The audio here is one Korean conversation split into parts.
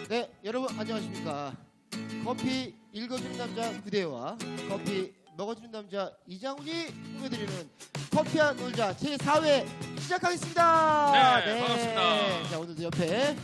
네, 여러분 안녕하십니까. 커피 읽어주는 남자 구대와 커피 먹어주는 남자 이장훈이 꾸며드리는 커피와 놀자 제4회 시작하겠습니다. 네, 반갑습니다. 자, 오늘도 옆에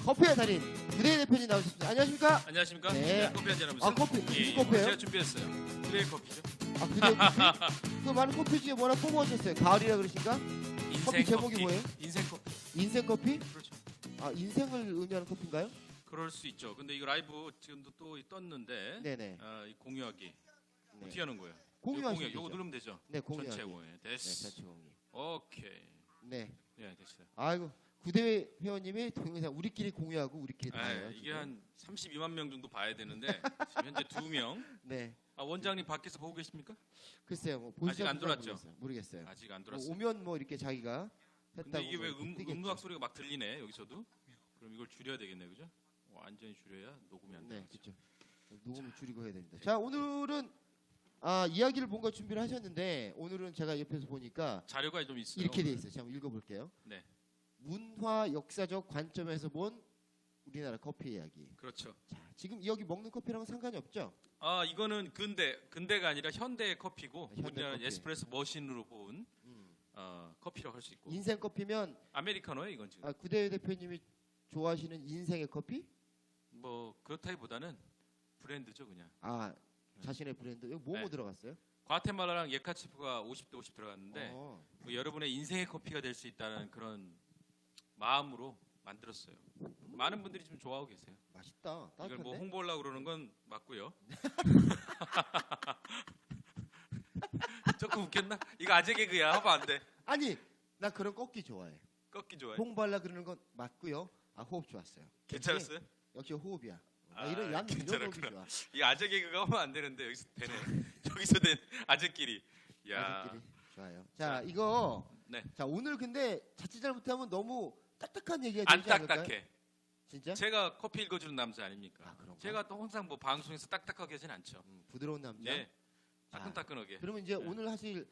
커피의 달인 구대 대표님 나오셨습니다. 안녕하십니까? 안녕하십니까? 네. 커피 한잔 하면서. 아, 커피. 무슨 커피예요? 제가 준비했어요. 그레이 커피죠. 아, 구대 커피? 그 많은 커피 중에 뭐나 뽑아오셨어요? 가을이라 그러신가? 인생 커피 제목이 뭐예요? 인생 커피. 인생 커피? 그렇죠. 아, 인생을 의미하는 커피인가요? 그럴 수 있죠. 근데 이거 라이브 지금도 또 떴는데. 네네. 이 공유하기. 네. 어떻게 하는 거예요? 공유하시면 요거 되죠. 누르면 되죠. 네, 공유하기. 전체 공유. 네, 됐어. 전체 공유. 오케이. 네. 예, 됐어요. 아이고, 구대 회원님이 동영상 우리끼리 공유하고 우리끼리 다 해요. 이게 한 32만 명 정도 봐야 되는데 지금 현재 2명. 네. 원장님 밖에서 보고 계십니까? 글쎄요, 뭐 아직 안 들어왔죠? 모르겠어요. 아직 안 뭐 들어왔어요. 오면 뭐 이렇게 자기가 했다고. 근데 이게 왜 뭐 뜨겠죠. 음악 소리가 막 들리네 여기서도. 그럼 이걸 줄여야 되겠네, 그죠? 완전히 줄여야 녹음이 안 네, 되죠. 그렇죠. 녹음을 줄이고 해야 됩니다. 자, 오늘은 이야기를 뭔가 준비를 하셨는데 오늘은 제가 옆에서 보니까 자료가 좀 있어요. 이렇게 돼 있어요. 제가 한번 읽어볼게요. 네, 문화 역사적 관점에서 본 우리나라 커피 이야기. 그렇죠. 자, 지금 여기 먹는 커피랑은 상관이 없죠? 이거는 근대가 아니라 현대 커피고 네, 현대 우리나라 커피. 에스프레소 머신으로 본 커피라고 할 수 있고. 인생 커피면 아메리카노예요, 이건 지금. 구대 대표님이 좋아하시는 인생의 커피? 뭐 그렇다기보다는 브랜드죠, 그냥. 자신의 브랜드. 여기 뭐 네. 들어갔어요? 과테말라랑 예카치프가 50대 50 들어갔는데 어. 뭐 여러분의 인생의 커피가 될 수 있다는 그런 마음으로 만들었어요. 많은 분들이 지금 좋아하고 계세요. 맛있다. 이걸 따뜻한데? 뭐 홍보하려고 그러는 건 맞고요. 조금 웃겼나? 이거 아재 개그야. 하면 안 돼. 아니, 나 그런 꺾기 좋아해. 꺾기 좋아해. 홍발라 그러는 건 맞고요. 호흡 좋았어요. 괜찮았어요? 역시 호흡이야. 이런 호흡이 괜찮았구나. 좋아. 이 아재 개그가 하면 안 되는데 여기서 되네. 여기서 된 아재끼리. 야. 아직끼리 좋아요. 자, 이거 네. 자, 오늘 근데 자칫 잘못하면 너무 딱딱한 얘기가 안 되지 않을까요? 딱딱해. 진짜? 제가 커피 읽어주는 남자 아닙니까? 그런가? 제가 또 항상 뭐 방송에서 딱딱하게 하진 않죠. 부드러운 남자. 네. 따끈따끈하게. 그러면 이제 네. 오늘 하실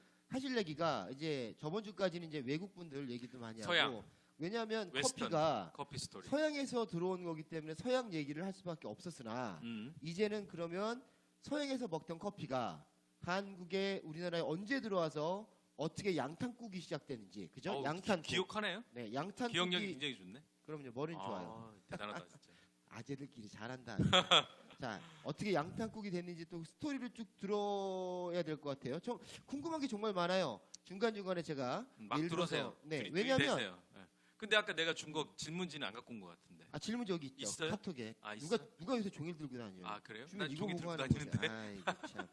얘기가 이제 저번 주까지는 이제 외국 분들 얘기도 많이 서양. 하고 왜냐하면 웨스턴. 커피가 커피 스토리. 서양에서 들어온 거기 때문에 서양 얘기를 할 수밖에 없었으나 이제는 그러면 서양에서 먹던 커피가 한국에 우리나라에 언제 들어와서 어떻게 양탄국이 시작되는지 그죠? 양탄국. 기억하네요. 네, 양탄국이. 기억력이 굉장히 좋네. 그럼요, 머리는 좋아요. 대단하다 진짜. 아재들끼리 잘한다. 자, 어떻게 양탄국이 됐는지 또 스토리를 쭉 들어야 될 것 같아요. 저 궁금한 게 정말 많아요. 중간중간에 제가 막 예를 들어서, 들어세요. 네, 왜냐면 들이대세요. 네. 근데 아까 내가 준 거 질문지는 안 갖고 온 것 같은데. 질문 저기 있죠. 있어요? 카톡에. 있어요? 누가 요새 종이를 들고 다녀요? 그래요? 주면 난 이거 종이 보고 들고 하는 거지. 다니는데. 아이고 참.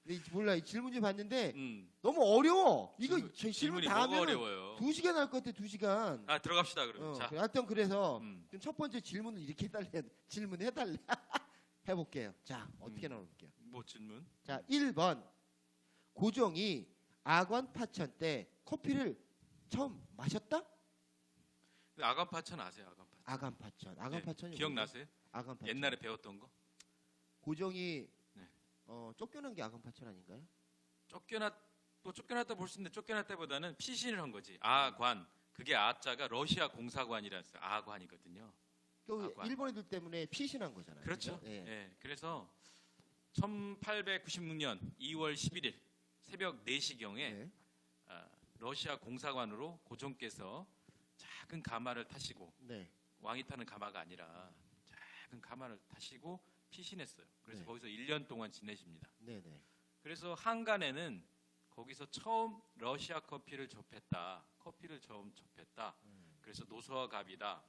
근데 몰라, 이 질문지 봤는데 음. 너무 어려워. 이거 질문 질문이 다 뭐가 하면 어려워요? 2시간 할 것 같아. 2시간. 들어갑시다 그러면. 자. 하여튼 그래서 음. 좀 첫 번째 질문을 이렇게 해달래. 질문해달래. 해볼게요. 자, 어떻게 나올게요? 뭐 질문? 자, 1번. 고종이 아관 파천 때 커피를 처음 마셨다? 아간파천 아세요? 아간파천. 아관 파천. 아관 파천이 기억나세요? 아관 파천. 옛날에 배웠던 거? 고종이 네. 쫓겨난 게 아관 파천 아닌가요? 쫓겨났다 볼 수 있는데 쫓겨났다보다는 피신을 한 거지. 아관. 그게 아자가 러시아 공사관이라서 아관이거든요. 아관. 일본 애들 때문에 피신한 거잖아요. 그렇죠. 그죠? 예. 예. 그래서 1896년 2월 11일 새벽 4시경에 네. 러시아 공사관으로 고종께서 작은 가마를 타시고 네. 왕이 타는 가마가 아니라 작은 가마를 타시고 피신했어요. 그래서 네. 거기서 1년 동안 지내십니다. 네, 네. 그래서 한간에는 거기서 처음 러시아 커피를 접했다. 그래서 노소와 갑이다.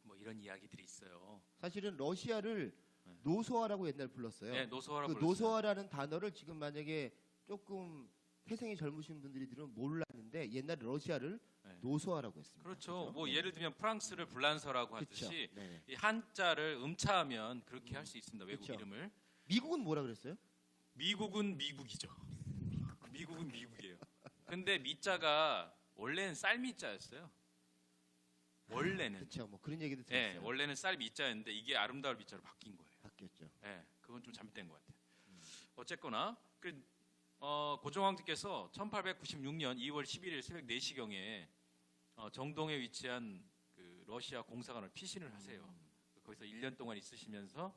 뭐 이런 이야기들이 있어요. 사실은 러시아를 네. 노소화라고 옛날 불렀어요. 네, 노소화라고 그 불렀어요. 노소화라는 단어를 지금 만약에 조금 태생이 젊으신 분들이 들으면 몰랐는데 옛날에 러시아를 네. 노소화라고 했습니다. 그렇죠. 그죠? 뭐 네. 예를 들면 프랑스를 불란서라고 그쵸. 하듯이 네. 이 한자를 음차하면 그렇게 할 수 있습니다. 외국 그쵸. 이름을. 미국은 뭐라 그랬어요? 미국은 미국이죠. 미국은 미국이에요. 근데 미자가 원래는 쌀미자였어요. 원래는. 그렇죠. 뭐 그런 얘기도 예, 들었어요. 원래는 쌀 미자였는데 이게 아름다울 미자로 바뀐 거예요. 바뀌었죠. 예, 그건 좀 잘못된 것 같아요. 어쨌거나 고종황제께서 1896년 2월 11일 새벽 4시경에 정동에 위치한 그 러시아 공사관을 피신을 하세요. 거기서 1년 동안 있으시면서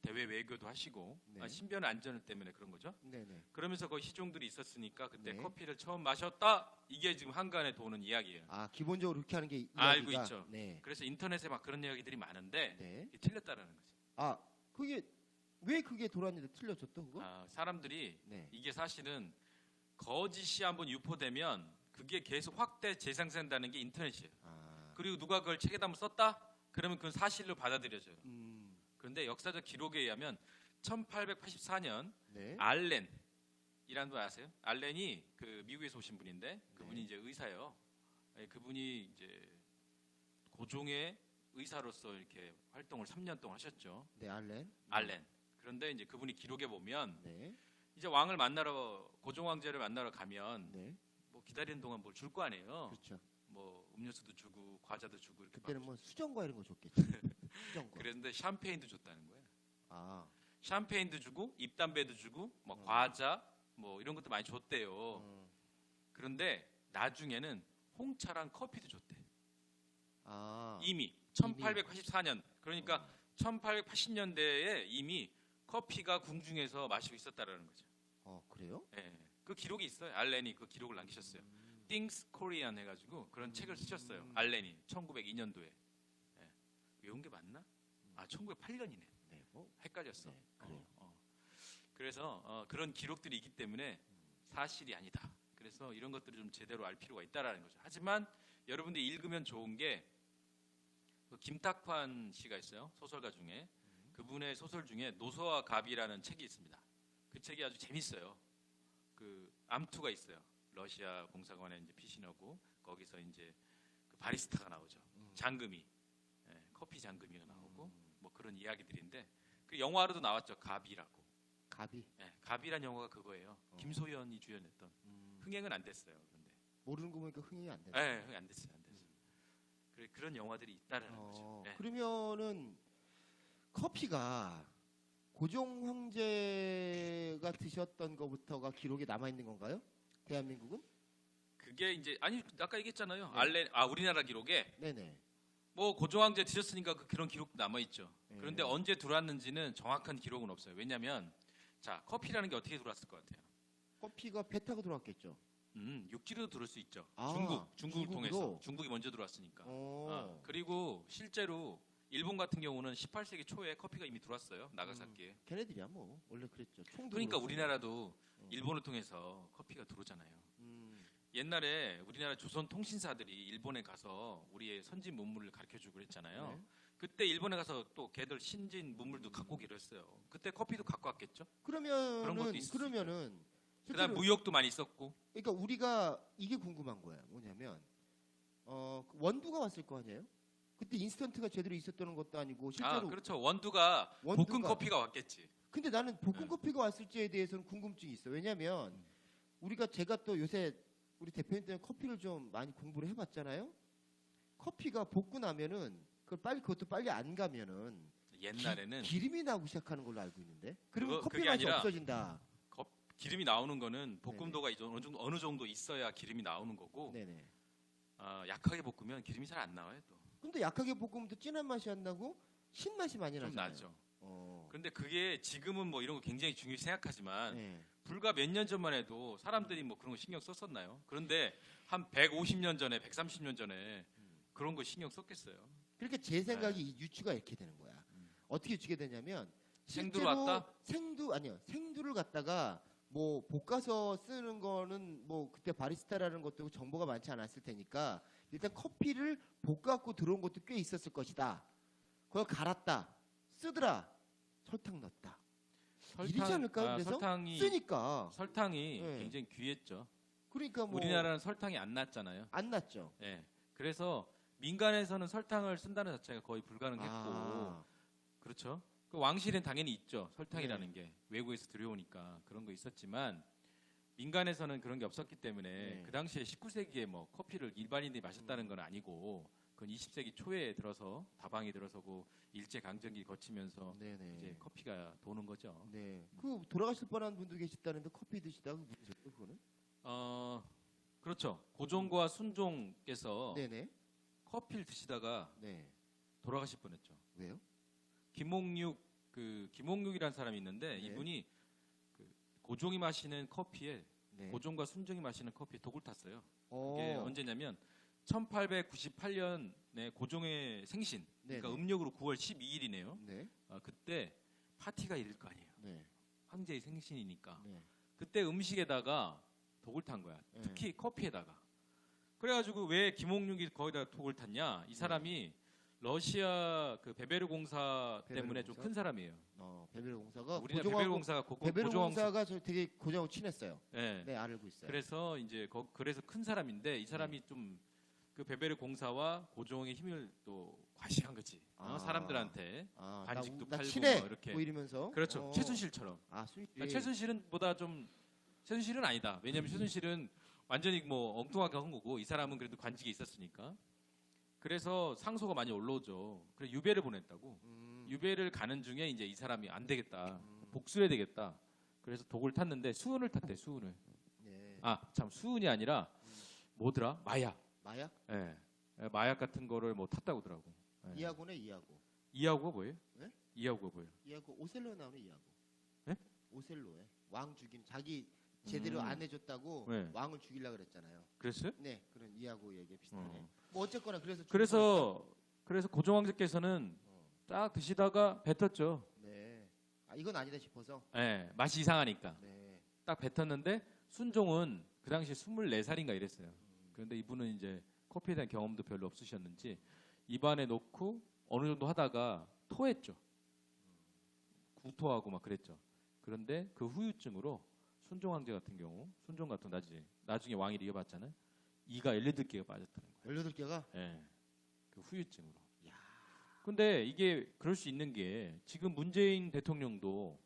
대외 외교도 하시고 네. 신변 안전 때문에 그런 거죠. 네네. 그러면서 거기 시종들이 있었으니까 그때 네. 커피를 처음 마셨다. 이게 지금 한간에 도는 이야기예요. 아 기본적으로 그렇게 하는 게 이야기가 알고 있죠. 네. 그래서 인터넷에 막 그런 이야기들이 많은데 네. 이게 틀렸다라는 거죠. 아 그게 왜 그게 돌았는데 틀렸죠 또 그거? 사람들이 네. 이게 사실은 거짓이 한번 유포되면 그게 계속 확대 재생산된다는 게 인터넷이에요. 그리고 누가 그걸 책에다 한번 썼다? 그러면 그건 사실로 받아들여져요. 그런데 역사적 기록에 의하면 1884년 네. 알렌이라는 분 아세요? 알렌이 그 미국에서 오신 분인데 그분이 네. 이제 의사예요. 그분이 이제 고종의 의사로서 이렇게 활동을 3년 동안 하셨죠. 네 알렌. 알렌. 그런데 이제 그분이 기록에 보면 네. 이제 왕을 만나러 고종 황제를 만나러 가면 네. 뭐 기다리는 동안 뭘 줄 거 아니에요. 그렇죠. 뭐 음료수도 주고 과자도 주고 이렇게. 그때는 뭐 수정과 이런 거 줬겠죠. 수정과. 그랬는데 샴페인도 줬다는 거예요. 아. 샴페인도 주고 입담배도 주고 뭐 과자 뭐 이런 것도 많이 줬대요. 그런데 나중에는 홍차랑 커피도 줬대. 아. 이미 1884년 그러니까 1880년대에 이미 커피가 궁중에서 마시고 있었다라는 거죠. 그래요? 예. 그 기록이 있어요. 알렌이 그 기록을 남기셨어요. Things Korean 해가지고 그런 책을 쓰셨어요. 알렌이 1902년도에. 예. 외운 게 맞나? 1908년이네. 네. 뭐. 헷갈렸어. 네, 그래요. 그래서 그런 기록들이 있기 때문에 사실이 아니다. 그래서 이런 것들을 좀 제대로 알 필요가 있다라는 거죠. 하지만 여러분들이 읽으면 좋은 게 그 김탁환 씨가 있어요. 소설가 중에 그분의 소설 중에 노소와 갑이라는 책이 있습니다. 그 책이 아주 재밌어요. 그 암투가 있어요. 러시아 공사관에 이제 피신하고 거기서 이제 그 바리스타가 나오죠. 장금이, 커피 장금이가 나오고 뭐 그런 이야기들인데 그 영화로도 나왔죠. 갑이라고. 갑이. 갑이란 영화가 그거예요. 김소연이 주연했던. 흥행은 안 됐어요. 그런데 모르는 거 보니까 흥행이 안 되네. 네, 흥행 안 됐어요. 그런 영화들이 있다는 거죠. 네. 그러면은 커피가 고종 황제가 드셨던 것부터가 기록에 남아 있는 건가요? 대한민국은? 그게 이제 아니 아까 얘기했잖아요. 네. 우리나라 기록에 네네. 뭐 고종 황제 드셨으니까 그런 기록도 남아 있죠. 네. 그런데 언제 들어왔는지는 정확한 기록은 없어요. 왜냐하면 자 커피라는 게 어떻게 들어왔을 것 같아요? 커피가 배 타고 들어왔겠죠. 육지로 들어올 수 있죠. 중국을 중국으로? 통해서 중국이 먼저 들어왔으니까. 그리고 실제로 일본 같은 경우는 18세기 초에 커피가 이미 들어왔어요. 나가사키에. 걔네들이야 뭐 원래 그랬죠. 그러니까 우리나라도 일본을 통해서 커피가 들어오잖아요. 옛날에 우리나라 조선 통신사들이 일본에 가서 우리의 선진 문물을 가르쳐주고 그랬잖아요. 네. 그때 일본에 가서 또 걔들 신진 문물도 갖고 오기로 했어요. 그때 커피도 갖고 왔겠죠. 그런 것도 그러면은 있을 수 그다음 실제로 무역도 많이 있었고. 그러니까 우리가 이게 궁금한 거야. 뭐냐면 원두가 왔을 거 아니에요? 그때 인스턴트가 제대로 있었던 것도 아니고 실제로 그렇죠. 원두가 볶은 커피가 왔겠지. 근데 나는 볶은 커피가 왔을지에 대해서는 궁금증이 있어. 왜냐면 제가 또 요새 우리 대표님 때문에 커피를 좀 많이 공부를 해봤잖아요. 커피가 볶고 나면은 그것도 빨리 안 가면은 옛날에는 기름이 나고 시작하는 걸로 알고 있는데. 그리고 커피 그게 맛이 아니라 없어진다. 기름이 나오는 거는 볶음도가 어느 정도 있어야 기름이 나오는 거고. 네네. 약하게 볶으면 기름이 잘 안 나와요 또. 근데 약하게 볶으면 또 진한 맛이 안 나고 신맛이 많이 좀 나잖아요. 나죠. 그런데 그게 지금은 뭐 이런 거 굉장히 중요시 생각하지만 네. 불과 몇 년 전만 해도 사람들이 뭐 그런 거 신경 썼었나요? 그런데 한 150년 전에 130년 전에 그런 거 신경 썼겠어요. 그러니까 제 생각이 이 유추가 이렇게 되는 거야. 어떻게 유추가 되냐면 생두로 왔다? 생두를 갖다가 뭐 볶아서 쓰는 거는 뭐 그때 바리스타라는 것도 정보가 많지 않았을 테니까 일단 커피를 볶아갖고 들어온 것도 꽤 있었을 것이다. 그걸 갈았다. 쓰더라. 설탕 넣었다. 이러지 않을까? 그래서 쓰니까 설탕이 네. 굉장히 귀했죠. 그러니까 뭐 우리나라는 설탕이 안 났잖아요. 안 났죠. 네. 그래서 민간에서는 설탕을 쓴다는 자체가 거의 불가능했고 그렇죠. 그 왕실은 당연히 있죠. 설탕이라는 게 외국에서 들여오니까 그런 거 있었지만 민간에서는 그런 게 없었기 때문에 그 당시에 19세기에 뭐 커피를 일반인들이 마셨다는 건 아니고 그건 20세기 초에 들어서 다방이 들어서고 일제 강점기 거치면서 이제 커피가 도는 거죠. 네. 그 돌아가실 뻔한 분도 계셨다는데 커피 드시다가 문제죠, 그거는? 그렇죠. 고종과 순종께서 네네. 커피를 드시다가 돌아가실 뻔했죠. 왜요? 김홍육이라는 사람이 있는데 네. 이분이 그 고종이 마시는 커피에 네. 고종과 순종이 마시는 커피에 독을 탔어요. 어. 이게 언제냐면 1898년에 고종의 생신, 그러니까 네네. 음력으로 9월 12일이네요. 네. 그때 파티가 있을 거 아니에요. 네. 황제의 생신이니까. 네. 그때 음식에다가 독을 탄 거야. 네. 특히 커피에다가. 그래가지고 왜 김홍육이 거기다 독을 탔냐? 이 사람이 러시아 그 베베르 공사 때문에 베베르 좀 공사? 큰 사람이에요. 베베르 공사가 우리나라 베베르 공사가 베베르 고종 공사가 저 되게 고종하고 친했어요. 네. 네, 알고 있어요. 그래서 이제 그래서 큰 사람인데 이 사람이 네. 좀 그 베베르 공사와 고종의 힘을 또 과시한 거지. 아. 사람들한테 반직도 나 팔고 친해 뭐 이렇게. 뭐 이러면서. 그렇죠. 최순실처럼. 순실. 그러니까 최순실은 아니다. 왜냐하면 최순실은 완전히 뭐 엉뚱하게 한 거고 이 사람은 그래도 관직에 있었으니까. 그래서 상소가 많이 올라오죠. 그래서 유배를 보냈다고. 유배를 가는 중에 이제 이 사람이 안 되겠다. 복수해야 되겠다. 그래서 독을 탔는데 수은을 탔대. 수은을. 네. 참 수은이 아니라 뭐더라? 마약. 마약? 예. 마약 같은 거를 뭐 탔다고 하더라고. 예. 이하고네, 이하고. 이하고가 뭐예요? 네? 이하고가 뭐예요? 이하고 오셀로에 나오는 이하고. 네? 오셀로에 왕 죽인 자기 제대로 안 해줬다고 네. 왕을 죽이려고 그랬잖아요. 그랬어요? 네, 그런 이하고 얘기 비슷하네. 어. 뭐 어쨌거나 그래서 그래서 고종 황제께서는 딱 드시다가 뱉었죠. 네. 이건 아니다 싶어서. 예. 맛이 이상하니까. 네. 딱 뱉었는데 순종은 그 당시에 24살인가 이랬어요. 그런데 이분은 이제 커피에 대한 경험도 별로 없으셨는지 입안에 넣고 어느 정도 하다가 토했죠. 구토하고 막 그랬죠. 그런데 그 후유증으로 순종 황제 같은 경우, 순종 같은 나중에 왕위를 이어받잖아요. 이가 18개가 빠졌다는 거예요. 18개가? 예. 그 후유증으로. 근데 이게 그럴 수 있는 게 지금 문재인 대통령도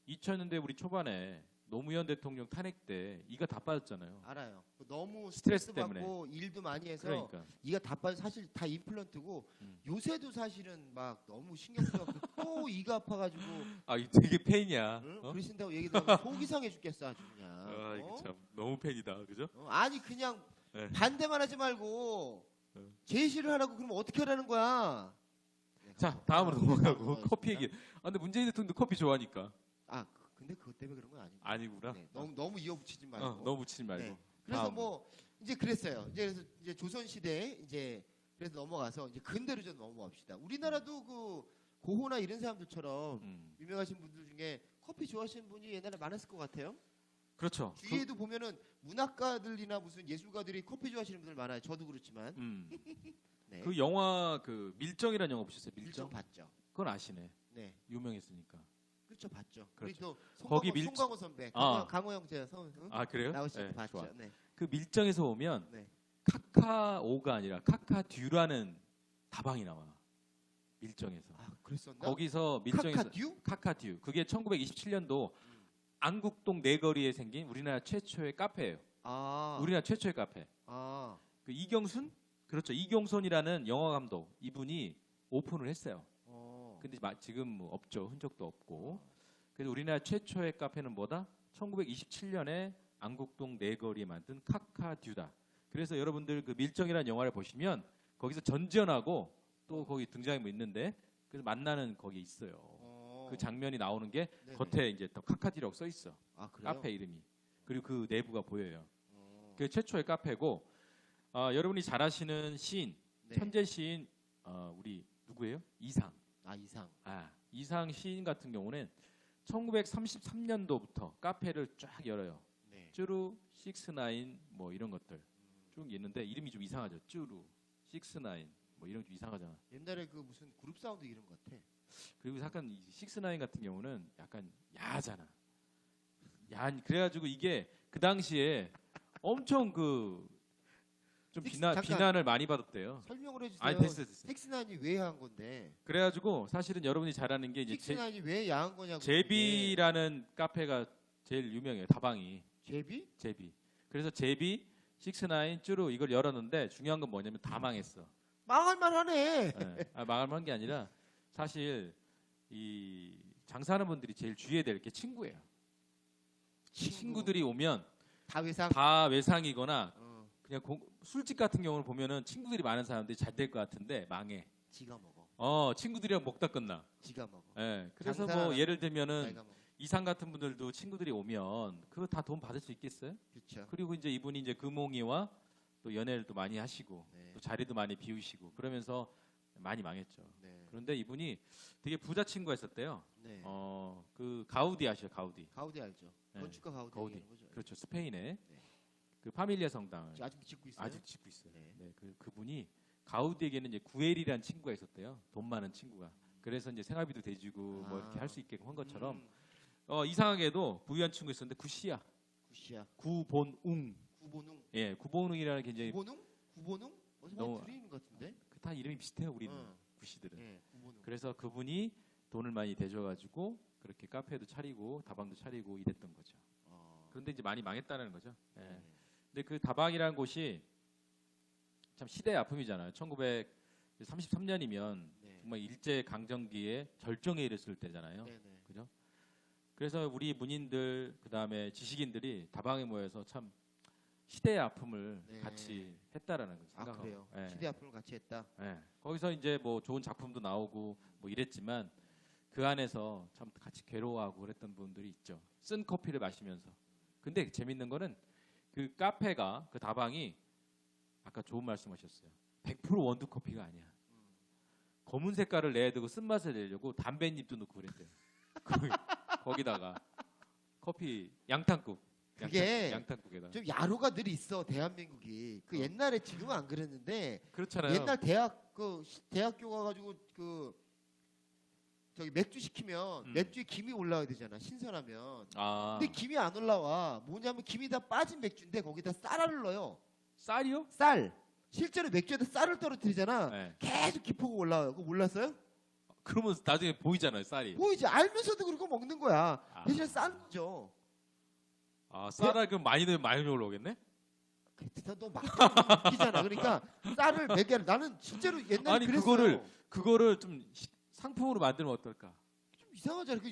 2000년대 우리 초반에 노무현 대통령 탄핵 때 이가 다 빠졌잖아요. 알아요. 너무 스트레스 스트레스 때문에. 받고 일도 많이 해서 그러니까. 이가 다 빠져. 사실 다 임플란트고 요새도 사실은 막 너무 신경 써서 또 이가 아파가지고 이게 되게 팬이야. 응? 어? 그러신다고 얘기 들으면 속이 상해 죽겠어 아주 그냥. 이거 참 너무 팬이다, 그죠? 아니 그냥 네. 반대만 하지 말고 네. 제시를 하라고 그러면 어떻게 하라는 거야? 네, 자, 다음으로 넘어가고 넘어가겠습니다. 커피 얘기. 근데 문재인 대통령도 커피 좋아하니까. 근데 그것 때문에 그런 건 아니고. 아니구나. 네, 너무 이어붙이지 말고. 너무 붙이지 말고. 네. 그래서 다음. 뭐 이제 그랬어요. 그래서 이제 조선 시대 이제 그래서 넘어가서 이제 근대로 좀 넘어갑시다. 우리나라도 그 고호나 이런 사람들처럼 유명하신 분들 중에 커피 좋아하시는 분이 옛날에 많았을 것 같아요. 그렇죠. 주위에도 보면은 문학가들이나 무슨 예술가들이 커피 좋아하시는 분들 많아요. 저도 그렇지만. 네. 그 영화 그 밀정이라는 영화 보셨어요? 밀정 밀정? 봤죠. 그건 아시네. 네. 유명했으니까. 그렇죠, 봤죠. 그렇죠. 우리 또 거기 밀- 송강호 선배, 아. 강호 형제 그래요? 나오시죠, 네, 봤죠. 좋아. 네. 그 밀정에서 오면 네. 카카오가 아니라 카카듀라는 다방이 나와. 밀정에서. 그랬었나? 거기서 밀정에서 카카듀? 카카듀. 그게 1927년도 안국동 내거리에 생긴 우리나라 최초의 카페예요. 우리나라 최초의 카페. 그 이경순? 그렇죠. 이경순이라는 영화 감독 이분이 오픈을 했어요. 근데 지금 뭐 없죠. 흔적도 없고. 그래서 우리나라 최초의 카페는 뭐다? 1927년에 안국동 내거리에 만든 카카듀다. 그래서 여러분들 그 밀정이라는 영화를 보시면 거기서 전지현하고 또 거기 등장인물 있는데 그래서 만나는 거기 있어요. 그 장면이 나오는 게 네네. 겉에 이제 더 카카듀라고 써 있어. 그래요? 카페 이름이. 그리고 그 내부가 보여요. 그게 최초의 카페고 여러분이 잘 아시는 시인, 네. 천재 시인 우리 누구예요? 이상. 이상. 이상 시인 같은 경우는 1933년도부터 카페를 쫙 열어요. 네. 쭈루, 식스나인 뭐 이런 것들 쭉 있는데 이름이 좀 이상하죠. 쭈루, 식스나인 뭐 이런 게 좀 이상하잖아. 옛날에 그 무슨 그룹 사운드 이름 같아. 그리고 약간 이 식스나인 같은 경우는 약간 야하잖아. 그래가지고 이게 그 당시에 엄청 좀 잠깐. 비난을 많이 받았대요. 설명을 해주세요. 아니 됐어. 섹스나인이 왜 야한 건데? 그래가지고 사실은 여러분이 잘 아는 게 이제 섹스나인이 왜 야한 거냐고. 제비라는 카페가 제일 유명해요. 다방이. 제비? 제비. 그래서 제비, 식스나인, 쭈루 이걸 열었는데 중요한 건 뭐냐면 다 망했어. 망할 만하네. 망할 만한 게 아니라 사실 이 장사하는 분들이 제일 주의해야 될 게 친구예요. 친구들이 오면 다 외상. 다 외상이거나 그냥 술집 같은 경우는 보면은 친구들이 많은 사람들이 잘 될 것 같은데 망해. 지가 먹어. 친구들이랑 먹다 끝나. 지가 먹어. 예. 그래서 장사를 뭐 안 예를 들면은 자기가 먹어. 이상 같은 분들도 친구들이 오면 그거 다 돈 받을 수 있겠어요? 그렇죠. 그리고 이제 이분이 이제 금홍이와 또 연애를 또 많이 하시고 네. 또 자리도 많이 비우시고 그러면서 많이 망했죠. 네. 그런데 이분이 되게 부자 친구가 있었대요. 네. 그 가우디 아시죠? 가우디. 가우디 알죠? 네. 건축가 가우디. 가우디. 얘기하는 거죠. 그렇죠. 스페인의 네. 그 파밀리아 성당을 지금 아직 짓고 있어요? 아직 짓고 있어요. 네. 네. 그분이 가우디에게는 이제 구엘이라는 친구가 있었대요. 돈 많은 친구가. 그래서 이제 생활비도 대주고 뭐 이렇게 할 수 있게끔 한 것처럼 이상하게도 부유한 친구 있었는데 구씨야. 구시야. 구본웅. 구본웅. 예, 구본웅이라는 굉장히 구본웅? 구본웅? 어디서 너무- 많이 들리는 것 같은데? 다 이름이 비슷해요. 우리는 어. 구씨들은. 네. 구본웅. 그래서 그분이 돈을 많이 대줘가지고 그렇게 카페도 차리고 다방도 차리고 이랬던 거죠. 그런데 이제 많이 망했다는 거죠. 예. 네. 근데 그 다방이라는 곳이 참 시대의 아픔이잖아요. 1933년이면 네. 정말 일제 강점기에 절정에 이르렀을 때잖아요. 네. 네. 그죠? 그래서 우리 문인들 그다음에 지식인들이 다방에 모여서 참 시대의 아픔을 네. 같이 했다라는 걸 아 생각하고. 그래요. 예. 시대 아픔을 같이 했다. 예. 거기서 이제 뭐 좋은 작품도 나오고 뭐 이랬지만 그 안에서 참 같이 괴로워하고 그랬던 분들이 있죠. 쓴 커피를 마시면서. 근데 재밌는 거는 그 카페가 그 다방이 아까 좋은 말씀하셨어요. 100% 원두 커피가 아니야. 검은 색깔을 내야 되고 쓴맛을 내려고 담뱃잎도 넣고 그랬대요. 거기다가 커피 양탕국. 그게 양탕국에다가. 좀 야로가 늘 있어 대한민국이. 그 옛날에 지금은 안 그랬는데 그렇잖아요. 옛날 대학교 가가지고 그 저기 맥주 시키면 맥주에 김이 올라와야 되잖아 신선하면. 아. 근데 김이 안 올라와. 뭐냐면 김이 다 빠진 맥주인데 거기다 쌀알을 넣어요. 쌀이요? 쌀. 실제로 맥주에다 쌀을 떨어뜨리잖아. 네. 계속 기포가 올라와요. 그거 몰랐어요? 그러면 나중에 보이잖아요, 쌀이. 보이지. 알면서도 그러고 먹는 거야. 아. 대신에 쌀죠. 아, 쌀알 그럼 많이 넣으면 많이 올라오겠네? 너 막 웃기잖아. 그러니까 쌀을 몇 개를 나는 실제로 옛날에 아니, 그랬어요. 그거를 좀 상품으로 만들면 어떨까? 좀 이상하잖아. 그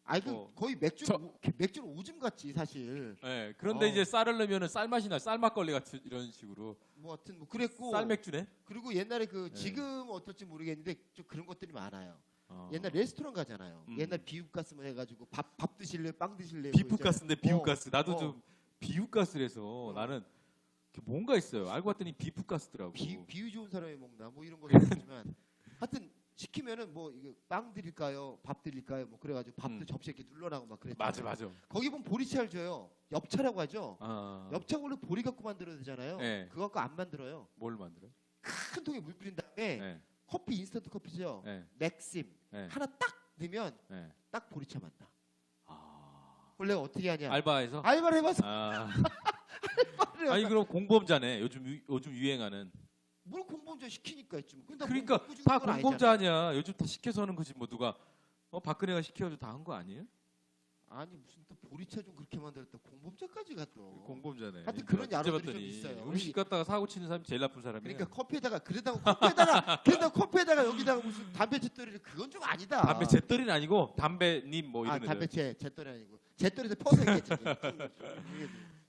아니 그 뭐, 거의 맥주는 오줌 같지 사실. 네, 그런데 이제 쌀을 넣으면 쌀 맛이 나, 쌀 막걸리 같은 이런 식으로. 뭐 하여튼 뭐 그랬고. 쌀 맥주네. 그리고 옛날에 그 네. 지금 어떨지 모르겠는데 좀 그런 것들이 많아요. 어. 옛날 레스토랑 가잖아요. 옛날 비육가스만 해가지고 밥 드실래, 빵 드실래. 비프가스인데 비우가스. 나도 어. 좀 비우가스래서 나는 뭔가 있어요. 알고 봤더니 비프가스더라고. 비유 좋은 사람이 먹나 뭐 이런 거는 있지만 하여튼 시키면은 뭐 이거 빵 드릴까요, 밥 드릴까요, 뭐 그래가지고 밥도 접시에 이렇게 눌러나고 막 그랬잖아요. 맞아. 거기 보면 보리차를 줘요. 엽차라고 하죠. 아. 엽차 원래 보리 갖고 만들어야 되잖아요. 네. 그거 갖고 안 만들어요. 뭘 만들어? 큰 통에 물 뿌린 다음에 네. 커피 인스턴트 커피죠. 네. 맥심 네. 하나 딱 넣으면 네. 딱 보리차 맛 나. 아. 원래 어떻게 하냐? 알바에서? 알바를 해봐서 아. 알바를 아니 그럼 공범자네. 요즘 유행하는. 뭘 공범자 시키니까 했지. 뭐. 근데 그러니까 먹고 죽는 다 건 공범자 아니잖아. 아니야. 요즘 다 시켜서 하는 거지 뭐 누가 박근혜가 시켜가지고 다 한 거 아니에요? 아니 무슨 또 보리차 좀 그렇게 만들었다 공범자까지 갔어. 공범자네. 하여튼 그런 진짜 야로들이 좀 봤더니 있어요. 음식 갖다가 사고 치는 사람이 제일 나쁜 사람이야. 그러니까 커피에다가 커피에다가 여기다가 무슨 담배 잿더리를 그건 좀 아니다. 담배 잿더리는 아니고 담배님 뭐 아 이런 담배 애들. 잿더리 아니고 잿더리에서 퍼서 했겠지.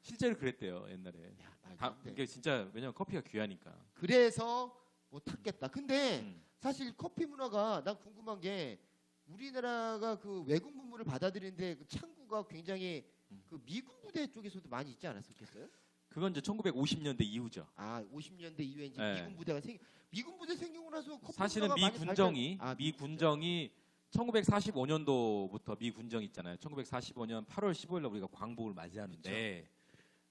실제로 그랬대요 옛날에. 야, 말도 안 돼. 이게 진짜 왜냐면 커피가 귀하니까. 그래서 뭐 탔겠다. 근데 음. 사실 커피 문화가 난 궁금한 게 우리나라가 그 외국 문물을 받아들이는데 그 창구가 굉장히 그 미군 부대 쪽에서도 많이 있지 않았었겠어요? 그건 이제 1950년대 이후죠. 아 50년대 이후에 이제 네. 미군 부대 생기고 나서 커피 사실은 문화가 많이 미 군정이 1945년도부터 미 군정 있잖아요. 1945년 8월 15일 날 우리가 광복을 맞이하는데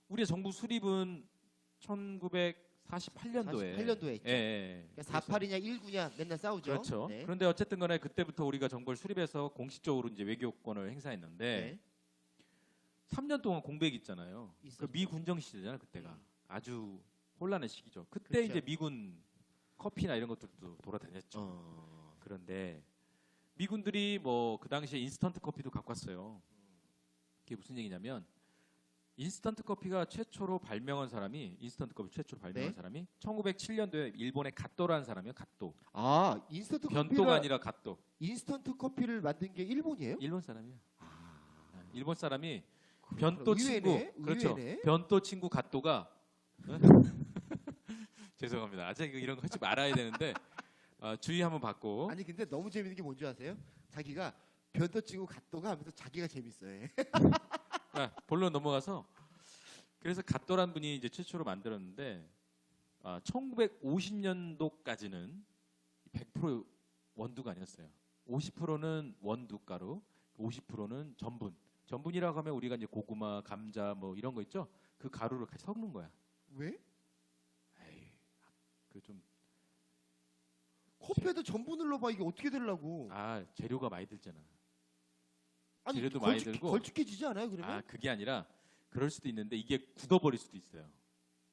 우리의 정부 수립은 1948년도에 48년도에 있죠. 예. 그러니까 48이냐 19냐 맨날 싸우죠. 그렇죠. 네. 그런데 어쨌든 간에 그때부터 우리가 정부를 수립해서 공식적으로 이제 외교권을 행사했는데 네. 3년 동안 공백 있잖아요. 있었죠. 그 미 군정 시대잖아요, 그때가. 아주 혼란의 시기죠. 그때 그렇죠. 이제 미군 커피나 이런 것들도 돌아다녔죠. 그런데 미군들이 뭐 그 당시에 인스턴트 커피도 갖고 왔어요. 그게 무슨 얘기냐면 인스턴트 커피가 최초로 발명한 사람이 네. 1907년도에 일본의 갓도라는 사람이에요. 갓도. 아 인스턴트 변도가 커피가 아니라 갓도. 인스턴트 커피를 만든 게 일본이에요? 일본 사람이에요. 아, 일본 사람이 변도 의외네, 친구. 그렇죠. 의외네. 변도 친구 갓도가 죄송합니다. 아직 이런 거 하지 말아야 되는데 주의 한번 받고. 아니 근데 너무 재밌는 게 뭔지 아세요? 자기가 변도 치고 갓도가 하면서 자기가 재밌어해. 본론 넘어가서 그래서 갓도란 분이 이제 최초로 만들었는데 1950년도까지는 100% 원두가 아니었어요. 50%는 원두 가루, 50%는 전분. 전분이라고 하면 우리가 이제 고구마, 감자 뭐 이런 거 있죠? 그 가루를 같이 섞는 거야. 왜? 에이, 그 좀 커피에도 전분을 넣어봐 이게 어떻게 되려고? 재료가 많이 들잖아. 아니 재료도 많이 들고. 걸쭉해지지 않아요 그러면? 그게 아니라 그럴 수도 있는데 이게 굳어버릴 수도 있어요.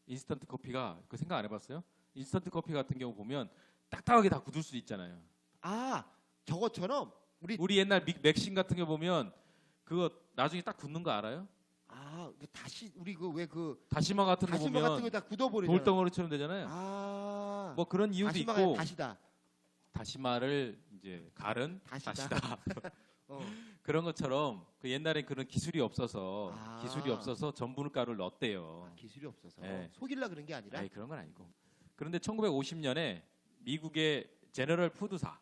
인스턴트 커피가 그 생각 안 해봤어요? 인스턴트 커피 같은 경우 보면 딱딱하게 다 굳을 수 있잖아요. 저것처럼 우리 옛날 맥신 같은 거 보면 그거 나중에 딱 굳는 거 알아요? 다시 우리 그 다시마 같은 거 다시마 보면 같은 거 다 굳어버리잖아. 돌덩어리처럼 되잖아요. 뭐 그런 이유도 다시마가 있고. 다시다. 다시마를 이제 갈은 다시다. 어. 그런 것처럼 그 옛날에 그런 기술이 없어서 전분 가루를 넣었대요. 기술이 없어서 네. 속일라 그런 게 아니라. 그런 건 아니고. 그런데 1950년에 미국의 제너럴 푸드사,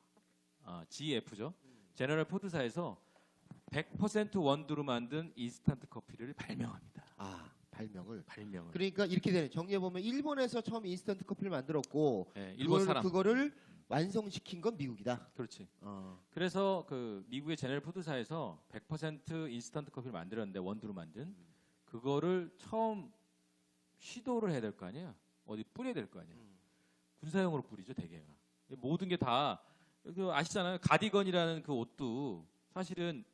GF죠. 제너럴 푸드사에서 100% 원두로 만든 인스턴트 커피를 발명합니다. 발명을. 발명을. 그러니까 이렇게 되네. 정리해 보면 일본에서 처음 인스턴트 커피를 만들었고, 일본 사람. 그거를 완성시킨 건 미국이다. 그렇지. 그래서 그 미국의 제너럴 푸드사에서 100% 인스턴트 커피를 만들었는데 원두로 만든 그거를 처음 시도를 해야 될 거 아니야. 어디 뿌려야 될 거 아니야. 군사용으로 뿌리죠, 대개가. 모든 게 다 아시잖아요. 가디건이라는 그 옷도 사실은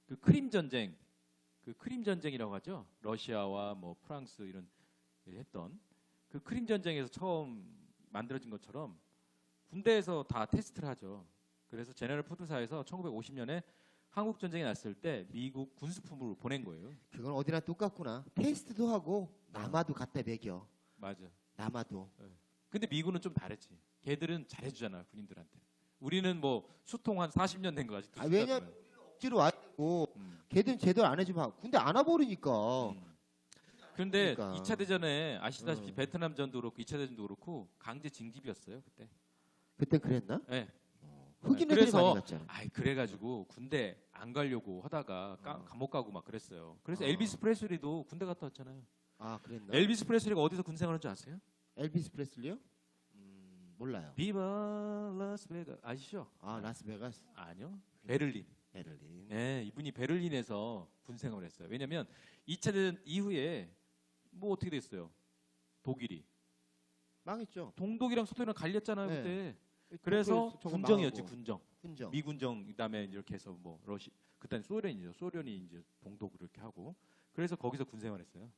그 크림 전쟁이라고 하죠. 러시아와 뭐 프랑스 이런 했던 그 크림 전쟁에서 처음 만들어진 것처럼 군대에서 다 테스트를 하죠. 그래서 제너럴 푸드사에서 1950년에 한국 전쟁이 났을 때 미국 군수품으로 보낸 거예요. 그건 어디나 똑같구나. 테스트도 하고 남아도 갖다 먹여. 맞아. 남아도. 근데 미국은 좀 다르지. 걔들은 잘해주잖아 군인들한테. 우리는 뭐 수통 한 40년 된 거 아직도. 왜냐면 억지로 와고 걔들은 제대로 안 해주면 군대 안 와버리니까. 그런데 그러니까. 2차 대전에 아시다시피 베트남 전도 그렇고 2차 대전도 그렇고 강제 징집이었어요 그때. 그때 그랬나? 네. 흑인 애들이 많이 갔잖아. 그래가지고 군대 안 가려고 하다가 감옥 가고 막 그랬어요. 그래서 엘비스 프레슬리도 군대 갔다 왔잖아요. 그랬나? 엘비스 프레슬리가 어디서 군 생활한 줄 아세요? 엘비스 프레슬리요? 몰라요. 비바 라스베가스 아시죠? 라스베가스. 아니요. 베를린. 네, 이분이 베를린에서 군 생활을 했어요. 왜냐면 2차 대전 이후에 뭐 어떻게 됐어요? 독일이 망했죠. 동독이랑 서독이랑 갈렸잖아요, 네. 그때. 그래서 군정이었지, 군정. 군정. 미군정 그다음에 이렇게 해서 뭐 그때는 소련이죠. 소련이 이제 동독을 이렇게 하고. 그래서 거기서 군 생활했어요.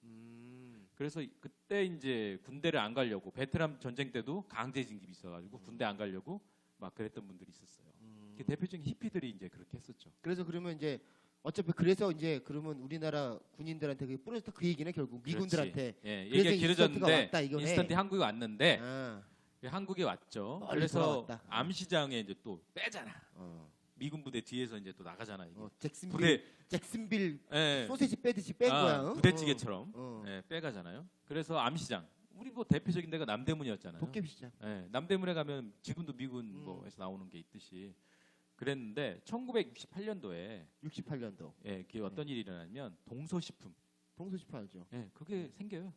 그래서 그때 이제 군대를 안 가려고 베트남 전쟁 때도 강제 징집이 있어가지고 군대 안 가려고 막 그랬던 분들이 있었어요. 대표적인 히피들이 이제 그렇게 했었죠. 그래서 그러면 이제 어차피 그래서 이제 그러면 우리나라 군인들한테 그게 뿌려졌다 그 얘기네 결국 미군들한테. 얘기가 길어졌는데 인스턴트 한국에 왔는데 아. 한국에 왔죠. 멀리 그래서 돌아왔다. 암시장에 이제 또 빼잖아. 미군 부대 뒤에서 이제 또 나가잖아. 이게. 잭슨빌 예. 소세지 빼듯이 뺀 거야. 부대찌개처럼 예, 빼가잖아요. 그래서 암시장 우리 뭐 대표적인 데가 남대문이었잖아요. 도깨비시장. 예, 남대문에 가면 지금도 미군 뭐에서 나오는 게 있듯이 그랬는데 1968년도에 68년도. 예, 그게 어떤 일이 일어나면 동서식품. 동서식품 알죠? 예, 그게 생겨요.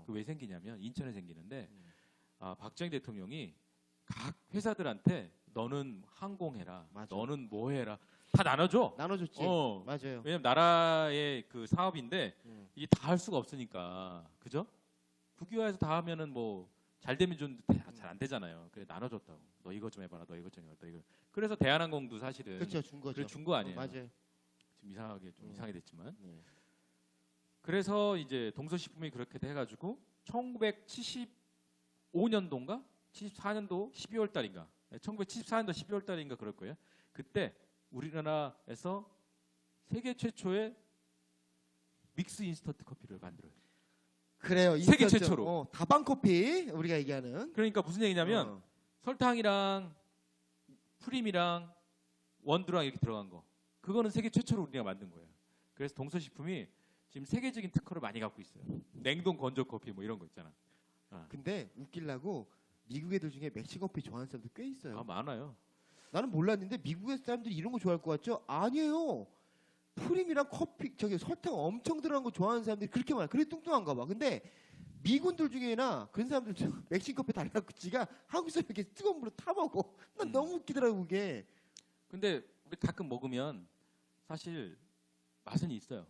그 왜 생기냐면 인천에 생기는데 박정희 대통령이 각 회사들한테 너는 항공해라, 맞아. 너는 뭐 해라 다 나눠줘. 나눠줬지. 맞아요. 왜냐면 나라의 그 사업인데 이게 다 할 수가 없으니까, 그죠? 국유화해서 다 하면은 뭐 잘 되면 좋은데 잘 안 되잖아요. 그래 나눠줬다고. 너 이거 좀 해봐라, 너 이거 좀 해봐라, 너 이거. 그래서 대한항공도 사실은 그렇죠, 준 거죠. 준 거 아니에요. 맞아요. 지금 이상하게 좀 이상하게 됐지만. 네. 그래서 이제 동서식품이 그렇게 돼가지고 1975년도인가 74년도 12월 달인가 1974년도 12월 달인가 그럴 거예요. 그때 우리나라에서 세계 최초의 믹스 인스턴트 커피를 만들어요. 그래요. 세계 최초로. 다방 커피 우리가 얘기하는. 그러니까 무슨 얘기냐면 설탕이랑 프림이랑 원두랑 이렇게 들어간 거. 그거는 세계 최초로 우리가 만든 거예요. 그래서 동서식품이 지금 세계적인 특허를 많이 갖고 있어요. 냉동 건조 커피 뭐 이런 거 있잖아. 근데 웃기려고 미국 애들 중에 멕시코 커피 좋아하는 사람들 꽤 있어요. 아 많아요. 나는 몰랐는데 미국의 사람들이 이런 거 좋아할 것 같죠? 아니에요. 프림이랑 커피 저기 설탕 엄청 들어간 거 좋아하는 사람들이 그렇게 많아. 그래 뚱뚱한가 봐. 근데 미군들 중에나 그런 사람들 멕시코 커피 달라붙지가 한국에서 이렇게 뜨거운 물로 타 먹어. 난 너무 웃기더라고 그게. 근데 우리 가끔 먹으면 사실 맛은 있어요.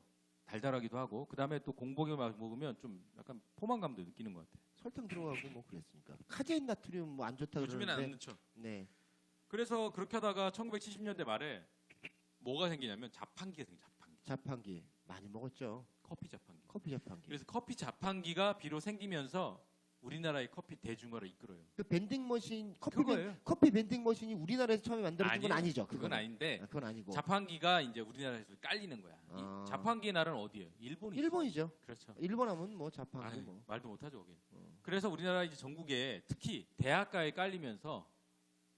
달달하기도 하고 그 다음에 또 공복에 먹으면 좀 약간 포만감도 느끼는 것 같아요. 설탕 들어가고 뭐 그랬으니까. 카제인 나트륨 뭐 안 좋다 요즘에는 안 그러는데. 넣죠. 네. 그래서 그렇게 하다가 1970년대 말에 뭐가 생기냐면 자판기가 생겨. 자판기. 자판기 많이 먹었죠. 커피 자판기. 커피 자판기. 그래서 커피 자판기가 비로 생기면서 우리나라의 커피 대중화를 이끌어요. 그 밴딩 머신 그거예요. 커피 밴딩 머신이 우리나라에서 처음에 만들어진 건 아니에요. 아니죠. 그건 아닌데 아, 그건 아니고. 자판기가 이제 우리나라에서 깔리는 거야. 아. 이 자판기의 나라는 어디예요? 일본이죠. 일본이죠. 그렇죠. 일본 하면 뭐 자판기 아유, 뭐. 말도 못하죠, 거기. 그래서 우리나라 이제 전국에 특히 대학가에 깔리면서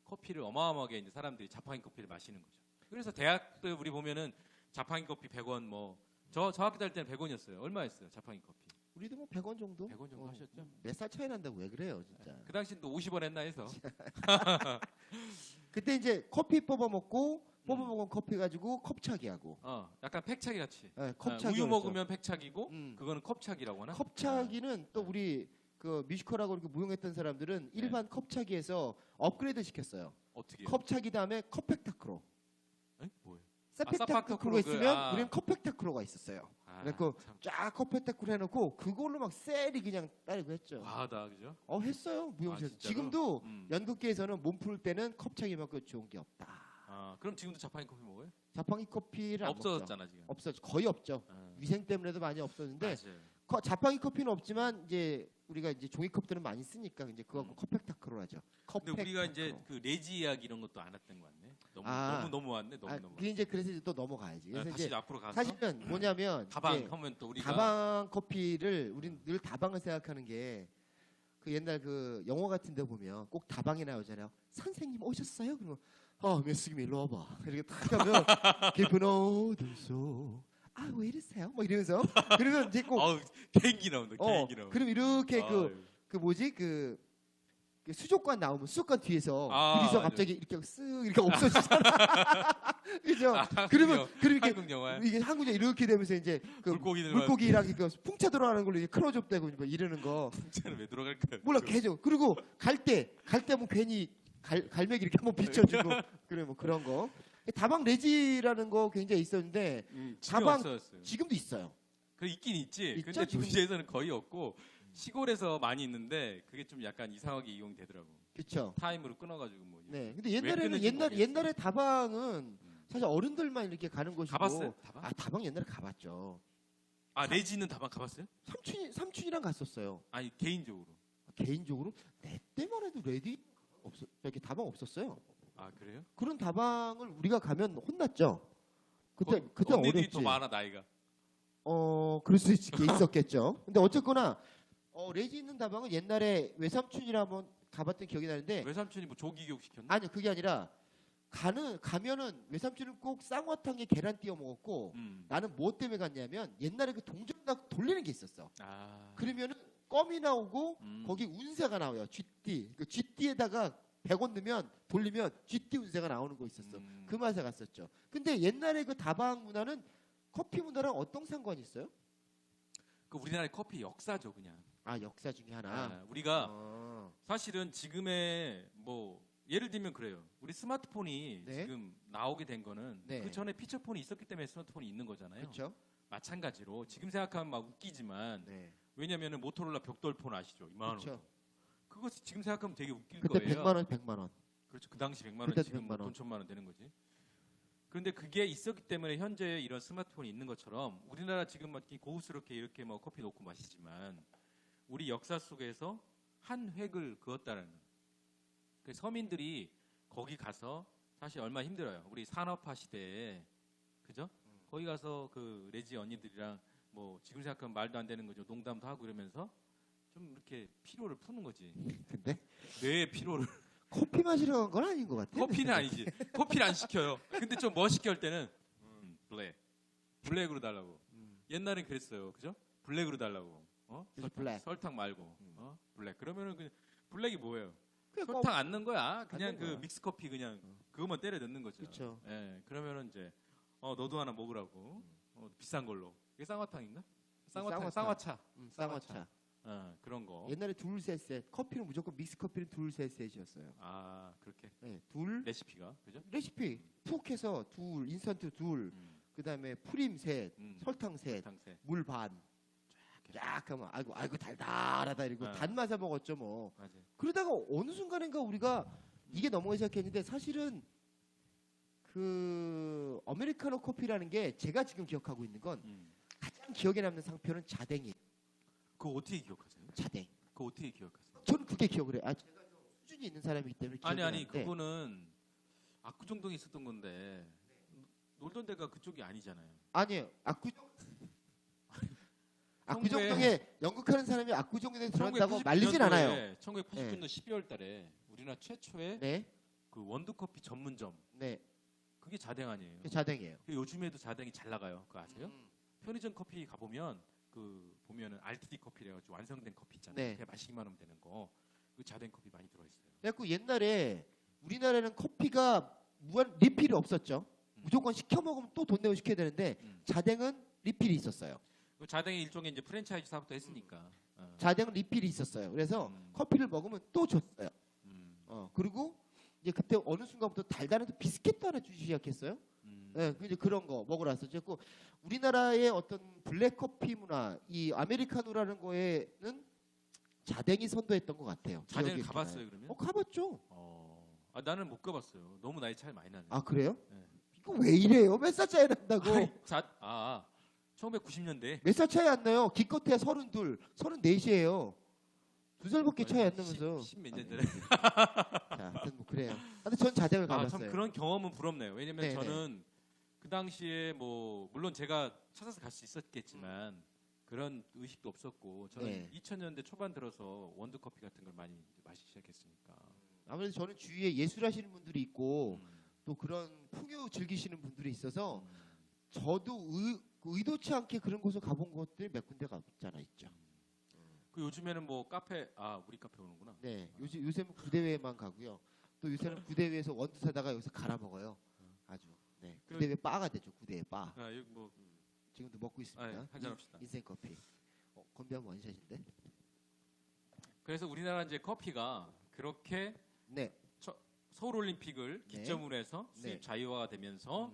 커피를 어마어마하게 이제 사람들이 자판기 커피를 마시는 거죠. 그래서 대학도 우리 보면은 자판기 커피 100원 뭐 저 학교 다닐 때는 100원이었어요. 얼마였어요? 자판기 커피. 우리도 뭐 100원 정도? 100원 정도 하셨죠? 몇 살 차이 난다고 왜 그래요, 진짜. 그 당시 또 50원 했나 해서. 그때 이제 커피 뽑아 먹고 뽑아 먹은 커피 가지고 컵차기 하고. 약간 팩차기 같이. 네, 컵차기. 우유 먹으면 팩차기고 음. 그거는 컵차기라고 하나? 컵차기는 또 우리 그 뮤지컬하고 이렇게 무용했던 사람들은 일반 컵차기에서 업그레이드 시켰어요. 어떻게? 컵차기 다음에 컵팩타크로. 뭐예요? 세팩타크로 있으면 우리는 컵팩타크로가 있었어요. 그래서 참 쫙 컵팩타크로 해놓고 그걸로 막 셀이 그냥 따르고 했죠. 과하다, 그죠? 했어요 무용실. 진짜로? 지금도 음. 연극계에서는 몸 풀 때는 컵차기만큼 좋은 게 없다. 그럼 지금도 자판기 커피 먹어요? 자판기 커피를 안 먹죠. 없어졌잖아 지금. 거의 없죠. 아, 위생 때문에도 많이 없었는데 맞아요. 자판기 커피는 없지만 이제 우리가 이제 종이컵들은 많이 쓰니까 이제 그거 컵팩타크로 하죠. 근데 우리가 이제 그 레지 이야기 이런 것도 안 했던 거 같네. 너무 왔네. 너무. 그게 이제 그래서 이제 또 넘어가야지. 그래서 다시 이제 앞으로 가서 사실은 뭐냐면 다방 이제 하면 또 우리가 다방 커피를 우린 늘 다방을 생각하는 게 그 옛날 그 영화 같은 데 보면 꼭 다방에 나오잖아요. 선생님 오셨어요? 그러면 메스김 일로 와봐. 이렇게 딱 하면 깊은 어둠 속 왜 이러세요? 뭐 이러면서 그러면 이제 꼭 개인기 나온다. 개인기 나온다. 그럼 이렇게 그 뭐지 그 수족관 나오면 수족관 뒤에서 둘이서 맞아요. 갑자기 이렇게 쓱 이렇게 없어지잖아. 그죠? 그러면 한국 영화 이게 한국 영화 이렇게 되면서 이제 그 물고기랑 그 풍차 돌아가는 걸로 이제 클로즈업 되고 뭐 이러는 거. 풍차는 왜 돌아갈까요? 몰라 계속. 그리고 갈 때 뭐 괜히 갈매기 이렇게 한번 비춰주고 그래 뭐 그런 거. 다방 레지라는 거 굉장히 있었는데 다방 없어졌어요. 지금도 있어요. 그 있긴 있지. 있죠, 근데 지금? 도시에서는 거의 없고 시골에서 많이 있는데 그게 좀 약간 이상하게 이용되더라고. 그렇죠. 타임으로 끊어가지고 뭐. 네. 근데 옛날에는 옛날에 다방은 사실 어른들만 이렇게 가는 곳이고. 가봤어요? 다방? 다방 옛날에 가봤죠. 레지는 다방 가봤어요? 삼촌이랑 갔었어요. 아니 개인적으로. 개인적으로 내 때만 해도 이렇게 다방 없었어요. 그래요? 그런 다방을 우리가 가면 혼났죠. 그때 언니들이 어렸지. 더 많아 나이가. 그럴 수 있었겠죠. 근데 어쨌거나 레지 있는 다방은 옛날에 외삼촌이랑 한번 가봤던 기억이 나는데. 외삼촌이 뭐 조기 교육 시켰나? 아니요, 그게 아니라 가면은 외삼촌은 꼭 쌍화탕에 계란 띄워 먹었고 나는 뭐 때문에 갔냐면 옛날에 그 동전각 돌리는 게 있었어. 그러면은 껌이 나오고 거기 운세가 나와요. 쥐띠. 그 쥐띠에다가 100원 넣으면 돌리면 쥐띠 운세가 나오는 거 있었어. 그 맛에 갔었죠. 근데 옛날에 그 다방 문화는 커피 문화랑 어떤 상관이 있어요? 그 우리나라의 커피 역사죠, 그냥. 역사 중에 하나. 우리가 사실은 지금의 뭐 예를 들면 그래요. 우리 스마트폰이 네. 지금 나오게 된 거는 네. 그 전에 피처폰이 있었기 때문에 스마트폰이 있는 거잖아요. 그렇죠? 마찬가지로 지금 생각하면 막 웃기지만 네. 왜냐면은 모토로라 벽돌폰 아시죠? 이만한 거. 그렇죠. 그거 지금 생각하면 되게 웃길 그때 거예요. 100만 원. 그렇죠. 그 당시 100만 원 그때도 지금 100만 원. 돈 천만 원 되는 거지. 그런데 그게 있었기 때문에 현재 이런 스마트폰이 있는 것처럼 우리나라 지금 막 고급스럽게 이렇게 뭐 커피 놓고 마시지만 우리 역사 속에서 한 획을 그었다는 그 서민들이 거기 가서 사실 얼마나 힘들어요. 우리 산업화 시대에 그죠? 거기 가서 그 레지 언니들이랑 뭐 지금 생각하면 말도 안 되는 거죠. 농담도 하고 이러면서 좀 이렇게 피로를 푸는 거지. 근데 뇌의 피로를. 커피 마시러 간 건 아닌 것 같아. 커피는 아니지. 커피를 안 시켜요. 근데 좀 멋있게 할 때는 블랙으로 달라고. 옛날엔 그랬어요. 그죠? 블랙으로 달라고. 블랙. 설탕 말고. 블랙. 그러면은 블랙이 뭐예요? 설탕 안 넣은 거야. 그냥 넣은 그 거야. 믹스 커피 그냥 그것만 때려 넣는 거죠. 그렇죠. 예, 그러면은 이제 너도 하나 먹으라고. 비싼 걸로. 이게 쌍화탕인가? 쌍화탕, 쌍화차. 쌍화차. 그런 거. 옛날에 둘 셋 셋. 커피는 무조건 믹스 커피는 둘 셋 셋이었어요. 아, 그렇게. 네, 둘 레시피가. 그죠? 레시피 푹 해서 둘 인스턴트 둘. 그다음에 프림 셋, 설탕 셋, 설탕새. 물 반. 쫙 하면 아이고 달달하다 이러고 단맛에 먹었죠 뭐. 맞아요. 그러다가 어느 순간인가 우리가 이게 넘어가기 시작했는데 사실은 그 아메리카노 커피라는 게 제가 지금 기억하고 있는 건 가장 기억에 남는 상표는 자댕이. 그거 어떻게 기억하세요? 자댕. 그거 어떻게 기억하세요? 저는 그게 기억을 해요. 제가 좀 수준이 있는 사람이기 때문에 기억이 아니 나는데. 그거는 압구정동에 있었던 건데 놀던 데가 그쪽이 아니잖아요. 아니에요. 압구정동에 연극하는 사람이 압구정동에 들어간다고 말리진 않아요. 1989년 12월 달에 우리나라 최초의 네. 그 원두커피 전문점. 네. 그게 자댕 아니에요. 그게 자댕이에요. 요즘에도 자댕이 잘 나가요. 그거 아세요? 음. 편의점 커피 가보면 그 보면은 RTD 커피래요. 완성된 커피 있잖아요. 네. 그냥 마시기만 하면 되는 거. 그 자댕 커피 많이 들어있어요. 그래갖고 옛날에 우리나라는 커피가 무한 리필이 없었죠. 무조건 시켜 먹으면 또 돈 내고 시켜야 되는데 자댕은 리필이 있었어요. 그 자댕이 일종의 이제 프랜차이즈 사업도 했으니까. 자댕은 리필이 있었어요. 그래서 커피를 먹으면 또 줬어요. 그리고 이제 그때 어느 순간부터 달달한 비스켓도 하나 주기 시작했어요. 네, 이제 그런 거 먹으러 왔었고 우리나라의 어떤 블랙 커피 문화, 이 아메리카노라는 거에는 자댕이 선도했던 것 같아요. 자댕 기억이 가봤어요 나요. 그러면? 가봤죠. 나는 못 가봤어요. 너무 나이 차이 많이 나네. 아 그래요? 네. 이거 왜 이래요? 몇 살 차이 난다고? 1990년대. 몇 살 차이 안 나요? 기껏해야 32, 34이에요. 2살밖에 차이 안 나면서. 10몇 년 전에. 자, 하여튼 뭐 그래요. 근데 전 자댕을 가봤어요. 참 그런 경험은 부럽네요. 왜냐면 네네. 저는 그 당시에 뭐 물론 제가 찾아서 갈 수 있었겠지만 그런 의식도 없었고 저는 네. 2000년대 초반 들어서 원두 커피 같은 걸 많이 마시기 시작했으니까. 아무래도 저는 주위에 예술하시는 분들이 있고 또 그런 풍요 즐기시는 분들이 있어서 저도 의도치 않게 그런 곳을 가본 것들이 몇 군데가 없잖아 있죠. 그 요즘에는 뭐 카페 우리 카페 오는구나. 네, 요새는 구대회만 가고요. 또 요새는 구대회에서 원두 사다가 여기서 갈아 먹어요. 아주. 네, 구대회 바가 되죠. 구대회 바. 여기 뭐 지금도 먹고 있습니다. 한잔 합시다. 인생 커피. 건배한 원샷인데. 그래서 우리나라 이제 커피가 그렇게 네. 서울 올림픽을 네. 기점으로 해서 수입 네. 자유화가 되면서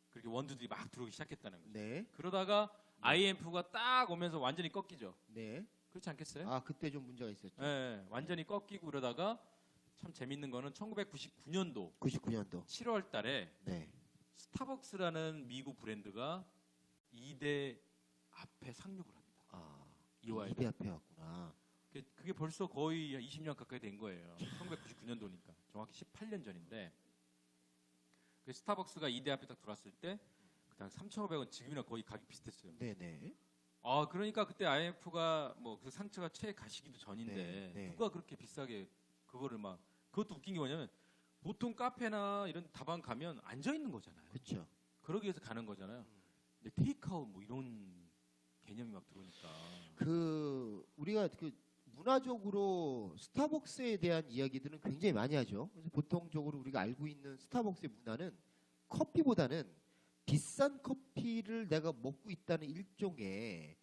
그렇게 원두들이 막 들어오기 시작했다는 거죠. 네. 그러다가 IMF가 딱 오면서 완전히 꺾이죠. 네. 그렇지 않겠어요? 그때 좀 문제가 있었죠. 네, 완전히 꺾이고 그러다가 참 재밌는 거는 1999년도 99년도. 7월 달에 네. 스타벅스라는 미국 브랜드가 2대 앞에 상륙을 합니다. 이와에. 이대 앞에 왔구나. 그게 벌써 거의 20년 가까이 된 거예요. 1999년도니까 정확히 18년 전인데 그 스타벅스가 2대 앞에 딱 들어왔을 때 그당 3,500원 지금이랑 거의 가격 비슷했어요. 네네. 그러니까 그때 IMF가 뭐 그 상처가 채 가시기도 전인데 네. 누가 그렇게 비싸게 그거를 막 그것도 웃긴 게 뭐냐면 보통 카페나 이런 다방 가면 앉아 있는 거잖아요. 그렇죠. 그러기 위해서 가는 거잖아요. 근데 테이크아웃 뭐 이런 개념이 막 들어오니까 우리가 문화적으로 스타벅스에 대한 이야기들은 굉장히 많이 하죠. 그래서 보통적으로 우리가 알고 있는 스타벅스의 문화는 커피보다는 비싼 커피를 내가 먹고 있다는 일종의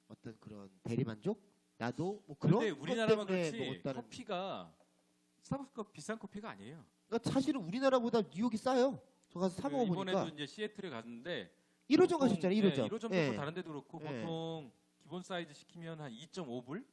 어떤 그런 대리만족? 나도 뭐 그런 근데 것 우리나라만 때문에 그렇지 먹었다는. 커피가 스타벅스가 비싼 커피가 아니에요. 그러니까 사실은 우리나라보다 뉴욕이 싸요. 저 가서 사 먹어보니까. 이번에도 이제 시애틀에 갔는데 1호점 가셨잖아요. 1호점. 1호점 예. 고 다른 데도 그렇고 예. 보통 기본 사이즈 시키면 한 2.5불?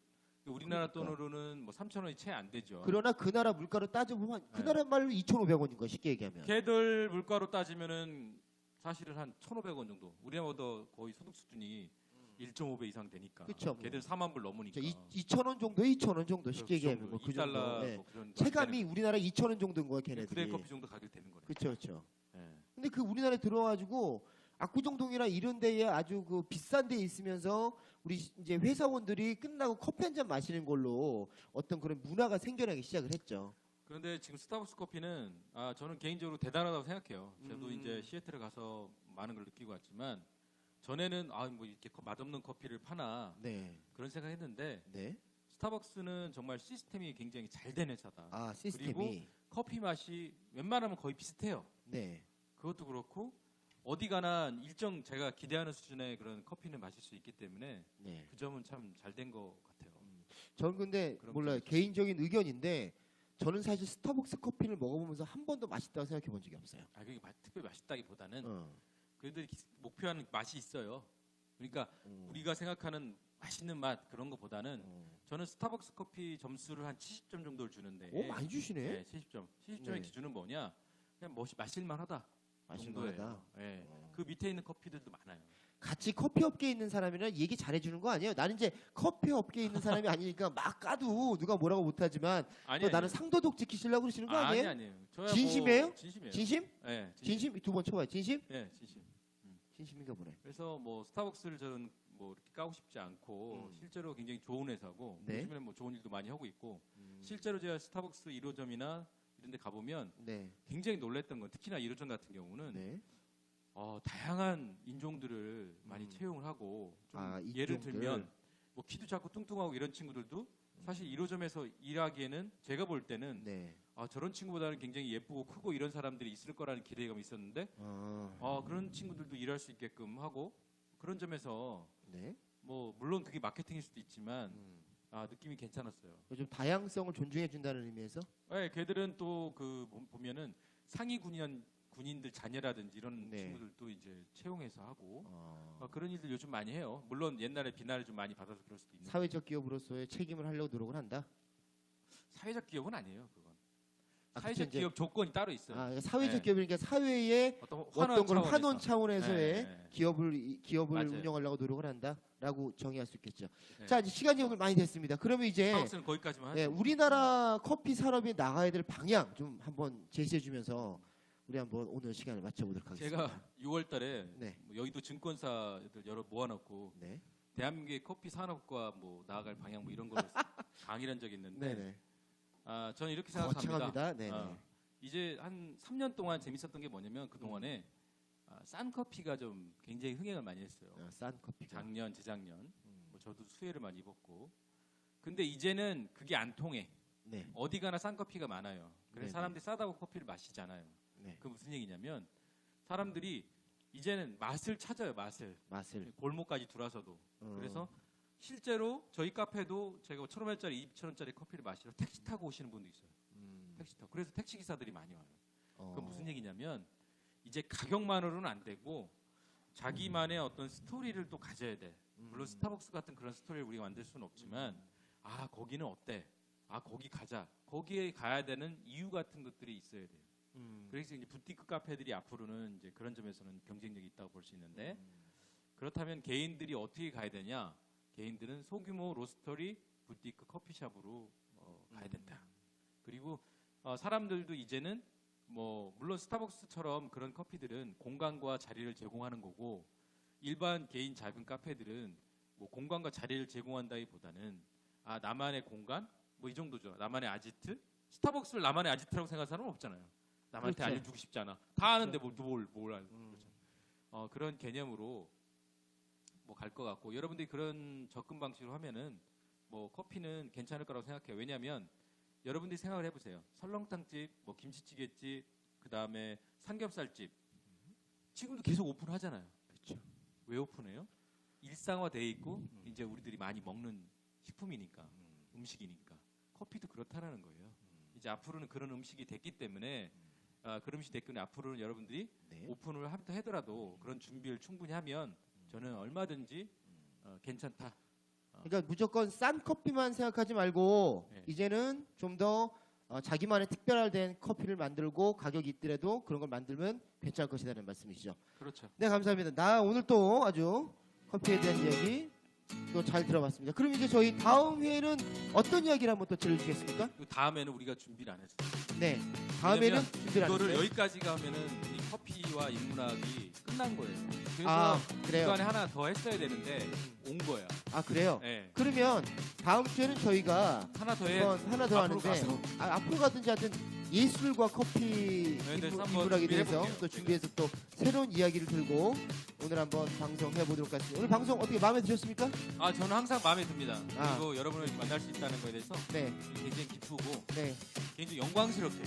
우리나라 돈으로는 뭐 3,000원이 채 안 되죠. 그러나 그 나라 물가로 따져보면 그 나라 말로 2,500원인 거야. 쉽게 얘기하면. 걔들 물가로 따지면은 사실은 한 1,500원 정도. 우리나라보다 거의 소득 수준이 1.5배 이상 되니까. 그쵸, 뭐. 걔들 4만 불 넘으니까. 2,000원 정도, 2,000원 정도 쉽게 얘기하면 뭐 그 정도. 2달러 예. 뭐 그런 체감이 우리나라 2,000원 정도인 거야, 걔네들이. 구대 커피 정도 가격 되는 거네. 그렇죠, 그렇죠. 예. 근데 그 우리나라에 들어와가지고 압구정동이나 이런 데에 아주 그 비싼 데 있으면서 우리 이제 회사원들이 끝나고 커피 한 잔 마시는 걸로 어떤 그런 문화가 생겨나기 시작을 했죠. 그런데 지금 스타벅스 커피는 저는 개인적으로 대단하다고 생각해요. 저도 이제 시애틀에 가서 많은 걸 느끼고 왔지만 전에는 뭐 이렇게 맛없는 커피를 파나 네. 그런 생각했는데 네. 스타벅스는 정말 시스템이 굉장히 잘 된 회사다. 아, 시스템이. 그리고 커피 맛이 웬만하면 거의 비슷해요. 네. 그것도 그렇고 어디 가나 일정 제가 기대하는 수준의 그런 커피는 마실 수 있기 때문에 네. 그 점은 참 잘 된 것 같아요. 저는 근데 그런 몰라요. 점이 개인적인 의견인데 저는 사실 스타벅스 커피를 먹어보면서 한 번도 맛있다고 생각해 본 적이 없어요. 아, 그게 특별히 맛있다기보다는 어. 그래도 목표하는 맛이 있어요. 그러니까 우리가 생각하는 맛있는 맛 그런 것보다는 저는 스타벅스 커피 점수를 한 70점 정도를 주는데 오, 많이 주시네. 네, 70점. 70점의 네. 기준은 뭐냐? 그냥 마실만하다. 마실만하다. 정도예요. 네. 그 밑에 있는 커피들도 많아요. 같이 커피 업계에 있는 사람이랑 얘기 잘해주는 거 아니에요? 나는 이제 커피 업계에 있는 사람이 아니니까 막 까도 누가 뭐라고 못하지만 또 나는 상도덕 지키시려고 그러시는 거 아니에요? 아니에요. 저야 진심이에요? 진심이에요. 진심? 네, 진심? 두 번 쳐봐요. 진심? 네, 진심. 진심인가 보네. 그래서 뭐 스타벅스를 저는 뭐 이렇게 까고 싶지 않고 실제로 굉장히 좋은 회사고 네. 요즘에는 뭐 좋은 일도 많이 하고 있고 실제로 제가 스타벅스 1호점이나 이런 데 가보면 네. 굉장히 놀랬던 건 특히나 1호점 같은 경우는 네. 다양한 인종들을 많이 채용을 하고 좀 예를 인종들. 들면 뭐 키도 작고 뚱뚱하고 이런 친구들도 사실 1호점에서 일하기에는 제가 볼 때는 네. 저런 친구보다는 굉장히 예쁘고 크고 이런 사람들이 있을 거라는 기대감이 있었는데 그런 친구들도 일할 수 있게끔 하고 그런 점에서 네. 뭐 물론 그게 마케팅일 수도 있지만 느낌이 괜찮았어요. 좀 다양성을 존중해 준다는 의미에서 네, 걔들은 또 그 보면은 상위 군인들 자녀라든지 이런 네. 친구들도 이제 채용해서 하고 그런 일들 요즘 많이 해요. 물론 옛날에 비난을 좀 많이 받아서 그럴 수도 있는데 사회적 기업으로서의 책임을 하려고 노력을 한다. 사회적 기업은 아니에요. 그건 아, 사회적 그쵸, 기업 조건이 따로 있어요. 그러니까 사회적 네. 기업이니까 사회에 어떤 걸 환원 차원에서의 네. 기업을 맞아요. 운영하려고 노력을 한다라고 정의할 수 있겠죠. 네. 자, 이제 시간이 오늘 많이 됐습니다. 그러면 이제 스타벅스는 거기까지만 하죠. 우리나라 커피 산업이 나가야 될 방향 좀 한번 제시해 주면서 우리 한번 오늘 시간을 마쳐보도록 하겠습니다. 제가 6월달에 네. 뭐 여의도 증권사들 여러 모아놓고 네. 대한민국의 커피 산업과 뭐 나아갈 방향 뭐 이런 거를 강의를 한 적이 있는데 네네. 저는 이렇게 생각합니다. 거창합니다. 네네. 이제 한 3년 동안 재밌었던 게 뭐냐면 그 동안에 싼 커피가 좀 굉장히 흥행을 많이 했어요. 싼 커피가. 작년, 재작년. 뭐 저도 수혜를 많이 입었고. 근데 이제는 그게 안 통해. 네. 어디 가나 싼 커피가 많아요. 그래서 네네. 사람들이 싸다고 커피를 마시잖아요. 네. 그 무슨 얘기냐면 사람들이 이제는 맛을 찾아요. 맛을. 골목까지 들어와서도. 그래서 실제로 저희 카페도 제가 1,500원짜리, 2,000원짜리 커피를 마시러 택시 타고 오시는 분도 있어요. 택시 타고. 그래서 택시 기사들이 많이 와요. 그건 무슨 얘기냐면 이제 가격만으로는 안 되고 자기만의 어떤 스토리를 또 가져야 돼. 물론 스타벅스 같은 그런 스토리를 우리가 만들 수는 없지만 거기는 어때? 거기 가자. 거기에 가야 되는 이유 같은 것들이 있어야 돼요. 그래서 이제 부티크 카페들이 앞으로는 이제 그런 점에서는 경쟁력이 있다고 볼 수 있는데 그렇다면 개인들이 어떻게 가야 되냐? 개인들은 소규모 로스터리 부티크 커피숍으로 가야 된다. 그리고 사람들도 이제는 뭐 물론 스타벅스처럼 그런 커피들은 공간과 자리를 제공하는 거고 일반 개인 작은 카페들은 뭐 공간과 자리를 제공한다기보다는 나만의 공간 뭐 이 정도죠. 나만의 아지트. 스타벅스를 나만의 아지트라고 생각하는 사람은 없잖아요. 남한테 그렇죠. 알려주고 싶지 않아. 다 아는데 뭘 알고. 그렇죠. 그런 개념으로 뭐 갈 것 같고 여러분들이 그런 접근 방식으로 하면은 뭐 커피는 괜찮을 거라고 생각해요. 왜냐하면 여러분들이 생각을 해보세요. 설렁탕집, 뭐 김치찌개집, 그 다음에 삼겹살집 지금도 계속 오픈하잖아요. 그렇죠. 왜 오픈해요? 일상화돼 있고 이제 우리들이 많이 먹는 식품이니까 음식이니까 커피도 그렇다라는 거예요. 이제 앞으로는 그런 음식이 됐기 때문에 그런 음식이 됐기 때문에 앞으로는 여러분들이 오픈을 하더라도 그런 준비를 충분히 하면 저는 얼마든지 괜찮다. 그러니까 무조건 싼 커피만 생각하지 말고 네. 이제는 좀 더 자기만의 특별화된 커피를 만들고 가격이 있더라도 그런 걸 만들면 괜찮을 것이라는 말씀이시죠. 그렇죠. 네, 감사합니다. 나 오늘 또 아주 커피에 대한 이야기 또 잘 들어봤습니다. 그럼 이제 저희 다음 회에는 어떤 이야기를 한번 또 들려주겠습니까? 그 다음에는 우리가 준비를 안 했어요. 네, 다음에는 왜냐면 준비를 안 이거를 했어요. 여기까지가 하면은 이 커피와 인문학이 끝난 거예요. 그래서 그래요. 중간에 하나 더 했어야 되는데 온 거야. 그래요. 네. 그러면 다음 주에는 저희가 하나 더 해. 하나 더 앞으로 하는데 가서. 앞으로 가든지 하여튼 예술과 커피 네, 그래서 한번 인문학에 대해서 준비해볼게요. 또 준비해서 또 새로운 이야기를 들고 오늘 한번 방송해 보도록 하겠습니다. 오늘 방송 어떻게 마음에 드셨습니까? 아 저는 항상 마음에 듭니다. 아. 그리고 여러분을 만날 수 있다는 거에 대해서 네, 굉장히 기쁘고 네. 개인적으로 영광스럽게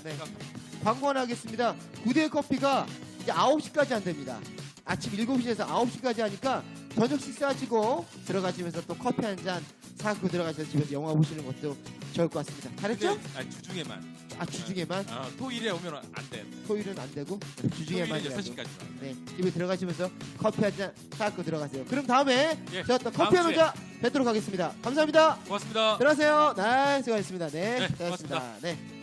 네. 생각합니다. 광고 하나 하겠습니다. 구대 커피가 이제 9시까지 안 됩니다. 아침 7시에서 9시까지 하니까 저녁 식사하시고 들어가시면서 또 커피 한 잔 사고 들어가셔서 집에서 영화 보시는 것도 좋을 것 같습니다. 잘했죠? 주중에만. 주중에만. 토일에 오면 안 돼. 토요일은 안 되고 주중에만 토일에 해가지고. 6시까지만. 네, 집에 들어가시면서 커피 한 잔 사고 들어가세요. 그럼 다음에 예, 제가 또 다음 커피 한 주에. 혼자 뵙도록 하겠습니다. 감사합니다. 고맙습니다. 들어가세요. 네, 수고하셨습니다. 네, 네, 수고하셨습니다. 네.